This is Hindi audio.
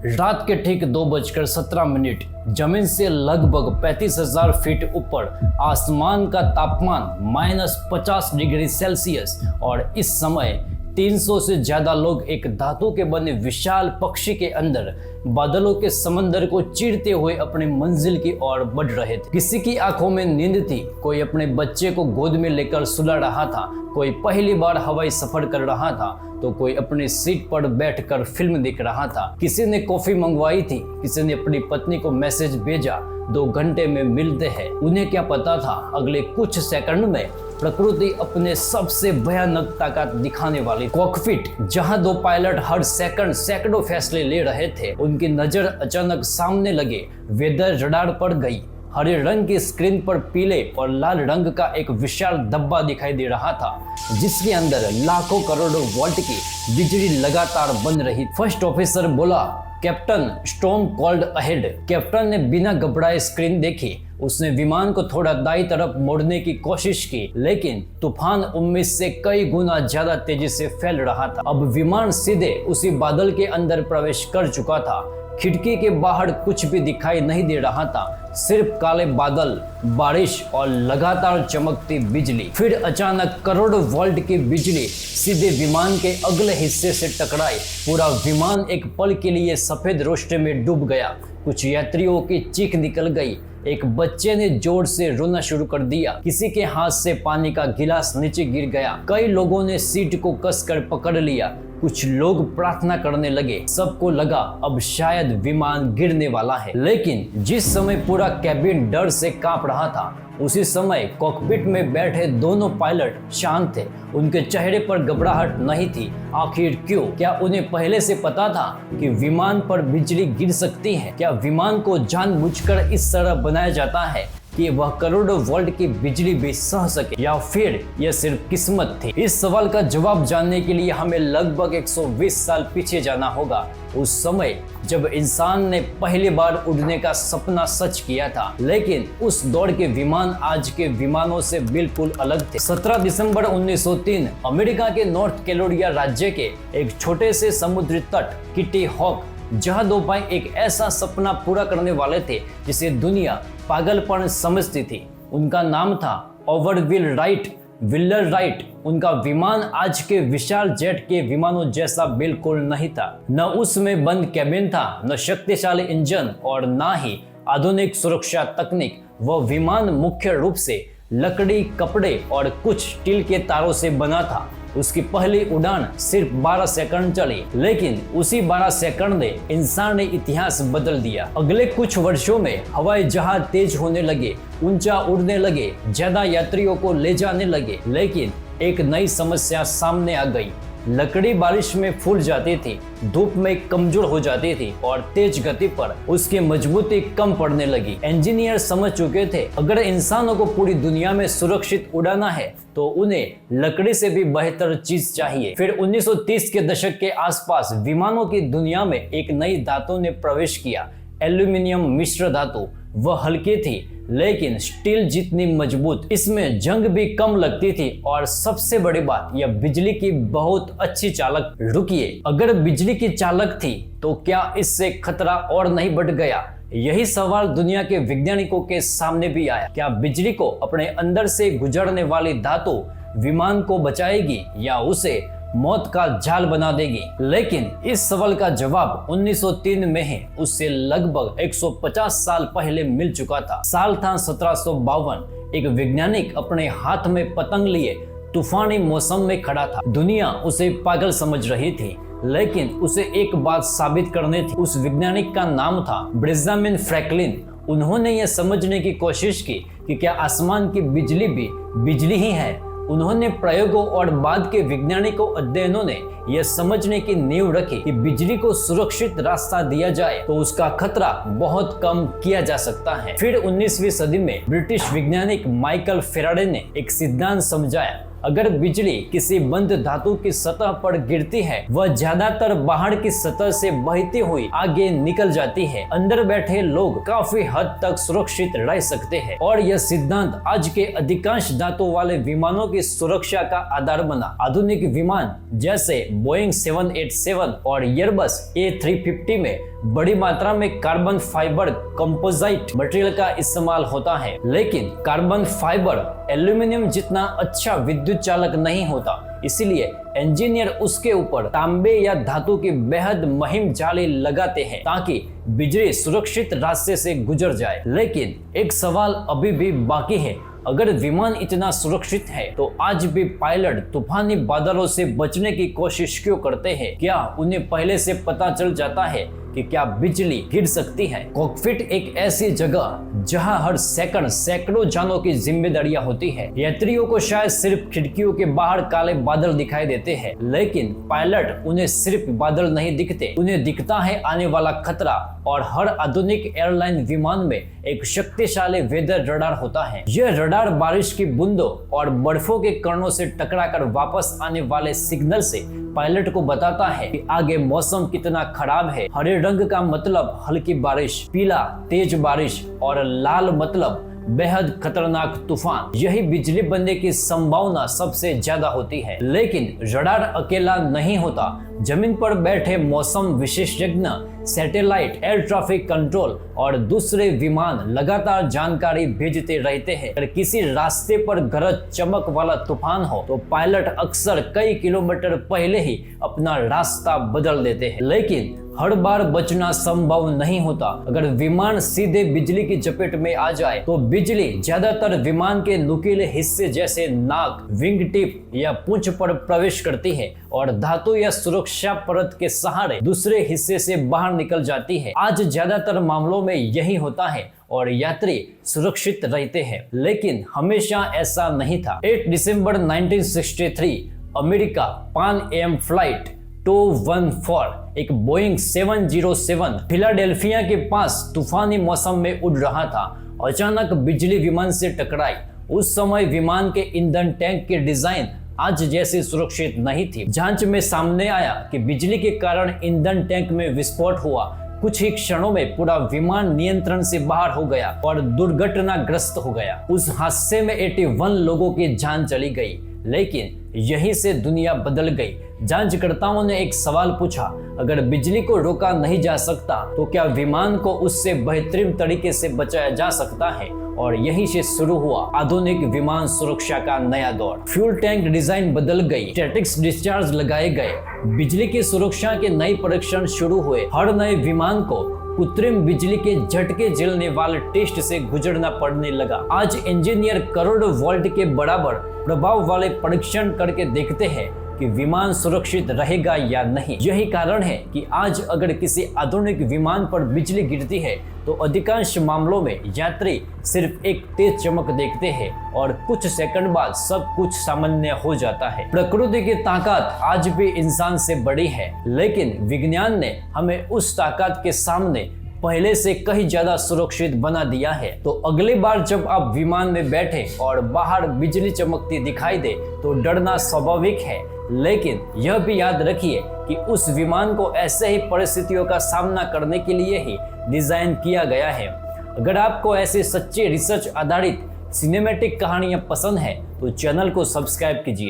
रात के ठीक 2:17 जमीन से लगभग 35,000 फीट ऊपर आसमान का तापमान -50 डिग्री सेल्सियस और इस समय 300 से ज्यादा लोग एक धातु के बने विशाल पक्षी के अंदर बादलों के समंदर को चीरते हुए अपनी मंजिल की ओर बढ़ रहे थे। किसी की आंखों में नींद थी, कोई अपने बच्चे को गोद में लेकर सुला रहा था, कोई पहली बार हवाई सफर कर रहा था, तो कोई अपनी सीट पर बैठकर फिल्म देख रहा था। किसी ने कॉफी मंगवाई थी, किसी ने अपनी पत्नी को मैसेज भेजा 2 घंटे में मिलते हैं। उन्हें क्या पता था अगले कुछ सेकंड में प्रकृति अपने सबसे भयानक ताकत दिखाने वाली। कॉकपिट जहां 2 पायलट हर सेकंड सैकड़ों फैसले ले रहे थे, उनकी नजर अचानक सामने लगे वेदर रडार पर गई। हरे रंग की स्क्रीन पर पीले और लाल रंग का एक विशाल डब्बा दिखाई दे रहा था, जिसके अंदर लाखों करोड़ों वोल्ट की बिजली लगातार बन रही। फर्स्ट ऑफिसर बोला, captain storm called ahead. Captain ने बिना घबराए स्क्रीन देखी। उसने विमान को थोड़ा दाई तरफ मोड़ने की कोशिश की, लेकिन तूफान उम्मीद से कई गुना ज्यादा तेजी से फैल रहा था। अब विमान सीधे उसी बादल के अंदर प्रवेश कर चुका था। खिड़की के बाहर कुछ भी दिखाई नहीं दे रहा था, सिर्फ काले बादल, बारिश और लगातार चमकती बिजली। फिर अचानक करोड़ों वोल्ट की बिजली सीधे विमान के अगले हिस्से से टकराई। पूरा विमान एक पल के लिए सफेद रोशनी में डूब गया। कुछ यात्रियों की चीख निकल गई। एक बच्चे ने जोर से रोना शुरू कर दिया। किसी के हाथ से पानी का गिलास नीचे गिर गया। कई लोगों ने सीट को कसकर पकड़ लिया। कुछ लोग प्रार्थना करने लगे। सबको लगा अब शायद विमान गिरने वाला है। लेकिन जिस समय पूरा कैबिन डर से कांप रहा था, उसी समय कॉकपिट में बैठे दोनों पायलट शांत थे। उनके चेहरे पर घबराहट नहीं थी। आखिर क्यों? क्या उन्हें पहले से पता था कि विमान पर बिजली गिर सकती है? क्या विमान को जानबूझकर इस तरह बनाया जाता है कि वह करोड़ों वोल्ट की बिजली भी सह सके, या फिर यह सिर्फ किस्मत थी? इस सवाल का जवाब जानने के लिए हमें लगभग 120 साल पीछे जाना होगा, उस समय जब इंसान ने पहली बार उड़ने का सपना सच किया था। लेकिन उस दौर के विमान आज के विमानों से बिल्कुल अलग थे। 17 दिसंबर 1903 अमेरिका के नॉर्थ कैरोलिना राज्य के एक छोटे से समुद्री तट किटी हॉक, जहां 2 भाई एक ऐसा सपना पूरा करने वाले थे जिसे दुनिया पागलपन समझती थी। उनका नाम था ओवरविल राइट, विलर राइट। उनका विमान आज के विशाल जेट के विमानों जैसा बिल्कुल नहीं था। न उसमें बंद कैबिन था, न शक्तिशाली इंजन और न ही आधुनिक सुरक्षा तकनीक। वह विमान मुख्य रूप से लकड़ी, कपड़े और कुछ स्टील के तारों से बना था। उसकी पहली उड़ान सिर्फ 12 सेकंड चली, लेकिन उसी 12 सेकंड ने इंसान ने इतिहास बदल दिया। अगले कुछ वर्षों में हवाई जहाज तेज होने लगे, ऊंचा उड़ने लगे, ज्यादा यात्रियों को ले जाने लगे। लेकिन एक नई समस्या सामने आ गई। लकड़ी बारिश में फूल जाती थी, धूप में कमजोर हो जाती थी और तेज गति पर उसकी मजबूती कम पड़ने लगी। इंजीनियर समझ चुके थे अगर इंसानों को पूरी दुनिया में सुरक्षित उड़ाना है तो उन्हें लकड़ी से भी बेहतर चीज चाहिए। फिर 1930 के दशक के आसपास विमानों की दुनिया में एक नई धातु ने प्रवेश किया, एल्यूमिनियम मिश्र धातु। वह हल्की थी लेकिन स्टील जितनी मजबूत। इसमें जंग भी कम लगती थी और सबसे बड़ी बात, यह बिजली की बहुत अच्छी चालक। रुकिए, अगर बिजली की चालक थी तो क्या इससे खतरा और नहीं बढ़ गया? यही सवाल दुनिया के वैज्ञानिकों के सामने भी आया। क्या बिजली को अपने अंदर से गुजरने वाली धातु विमान को बचाएगी या उसे मौत का जाल बना देगी? लेकिन इस सवाल का जवाब 1903 में ही उससे लगभग 150 साल पहले मिल चुका था। साल था 1752। एक वैज्ञानिक अपने हाथ में पतंग लिए तूफानी मौसम में खड़ा था। दुनिया उसे पागल समझ रही थी, लेकिन उसे एक बात साबित करनी थी। उस वैज्ञानिक का नाम था बेंजामिन फ्रैंकलिन। उन्होंने यह समझने की कोशिश की कि क्या आसमान की बिजली भी बिजली ही है। उन्होंने प्रयोगों और बाद के वैज्ञानिकों अध्ययनों ने यह समझने की नींव रखी कि बिजली को सुरक्षित रास्ता दिया जाए तो उसका खतरा बहुत कम किया जा सकता है। फिर 19वीं सदी में ब्रिटिश वैज्ञानिक माइकल फेराडे ने एक सिद्धांत समझाया। अगर बिजली किसी बंद धातु की सतह पर गिरती है, वह ज्यादातर बाहर की सतह से बहती हुई आगे निकल जाती है। अंदर बैठे लोग काफी हद तक सुरक्षित रह सकते हैं और यह सिद्धांत आज के अधिकांश धातु वाले विमानों की सुरक्षा का आधार बना। आधुनिक विमान जैसे बोइंग 787 और एयरबस A350 में बड़ी मात्रा में कार्बन फाइबर कंपोजिट मटेरियल का इस्तेमाल होता है, लेकिन कार्बन फाइबर एल्यूमिनियम जितना अच्छा विद्युत चालक नहीं होता, इसलिए इंजीनियर उसके ऊपर तांबे या धातु की बेहद महीन जाली लगाते हैं ताकि बिजली सुरक्षित रास्ते से गुजर जाए। लेकिन एक सवाल अभी भी बाकी है, अगर विमान इतना सुरक्षित है तो आज भी पायलट तूफानी बादलों से बचने की कोशिश क्यों करते हैं? क्या उन्हें पहले से पता चल जाता है कि क्या बिजली गिर सकती है? कॉकपिट एक ऐसी जगह जहां हर सेकंड सैकड़ों जानों की जिम्मेदारियां होती है। यात्रियों को शायद सिर्फ खिड़कियों के बाहर काले बादल दिखाई देते हैं, लेकिन पायलट उन्हें सिर्फ बादल नहीं दिखते, उन्हें दिखता है आने वाला खतरा। और हर आधुनिक एयरलाइन विमान में एक शक्तिशाली वेदर रडार होता है। यह रडार बारिश की बूंदों और बर्फों के कणों से टकराकर वापस आने वाले सिग्नल से पायलट को बताता है कि आगे मौसम कितना खराब है। हरे रंग का मतलब हल्की बारिश, पीला तेज बारिश और लाल मतलब बेहद खतरनाक तूफान। यही बिजली बनने की संभावना सबसे ज्यादा होती है। लेकिन रडार अकेला नहीं होता, जमीन पर बैठे मौसम विशेषज्ञ, सैटेलाइट, एयर ट्रैफिक कंट्रोल और दूसरे विमान लगातार जानकारी भेजते रहते हैं। अगर किसी रास्ते पर गरज चमक वाला तूफान हो तो पायलट अक्सर कई किलोमीटर पहले ही अपना रास्ता बदल देते हैं। लेकिन हर बार बचना संभव नहीं होता। अगर विमान सीधे बिजली की चपेट में आ जाए तो बिजली ज्यादातर विमान के नुकीले हिस्से जैसे नाक, विंग टिप या पूंछ पर प्रवेश करती है और धातु या सुरक्षा परत के सहारे दूसरे हिस्से से बाहर निकल जाती है। आज ज्यादातर मामलों में यही होता है और यात्री सुरक्षित रहते हैं, लेकिन हमेशा ऐसा नहीं था। 8 दिसंबर 1963 अमेरिका पान एम फ्लाइट 214 एक बोइंग 707 फिलाडेल्फिया के पास तूफानी मौसम में उड़ रहा था। अचानक बिजली विमान से टकराई। उस समय विमान के ईंधन टैंक की डिजाइन आज जैसी सुरक्षित नहीं थी। जांच में सामने आया कि बिजली के कारण ईंधन टैंक में विस्फोट हुआ। कुछ ही क्षणों में पूरा विमान नियंत्रण से बाहर हो गया और दुर्घटनाग्रस्त हो गया। उस हादसे में 81 लोगों की जान चली गई, लेकिन यहीं से दुनिया बदल गई। जांचकर्ताओं ने एक सवाल पूछा, अगर बिजली को रोका नहीं जा सकता तो क्या विमान को उससे बेहतरीन तरीके से बचाया जा सकता है? और यहीं से शुरू हुआ आधुनिक विमान सुरक्षा का नया दौर। फ्यूल टैंक डिजाइन बदल गई, स्टैटिक्स डिस्चार्ज लगाए गए, बिजली की सुरक्षा के नए परीक्षण शुरू हुए। हर नए विमान को कृत्रिम बिजली के झटके झेलने वाले टेस्ट से गुजरना पड़ने लगा। आज इंजीनियर करोड़ों वोल्ट के बराबर प्रभाव वाले परीक्षण करके देखते हैं कि विमान सुरक्षित रहेगा या नहीं। यही कारण है कि आज अगर किसी आधुनिक विमान पर बिजली गिरती है तो अधिकांश मामलों में यात्री सिर्फ एक तेज चमक देखते हैं और कुछ सेकंड बाद सब कुछ सामान्य हो जाता है। प्रकृति की ताकत आज भी इंसान से बड़ी है, लेकिन विज्ञान ने हमें उस ताकत के सामने पहले से कहीं ज्यादा सुरक्षित बना दिया है। तो अगली बार जब आप विमान में बैठे और बाहर बिजली चमकती दिखाई दे तो डरना स्वाभाविक है, लेकिन यह भी याद रखिए कि उस विमान को ऐसे ही परिस्थितियों का सामना करने के लिए ही डिजाइन किया गया है। अगर आपको ऐसे सच्चे रिसर्च आधारित सिनेमैटिक कहानियां पसंद है तो चैनल को सब्सक्राइब कीजिए।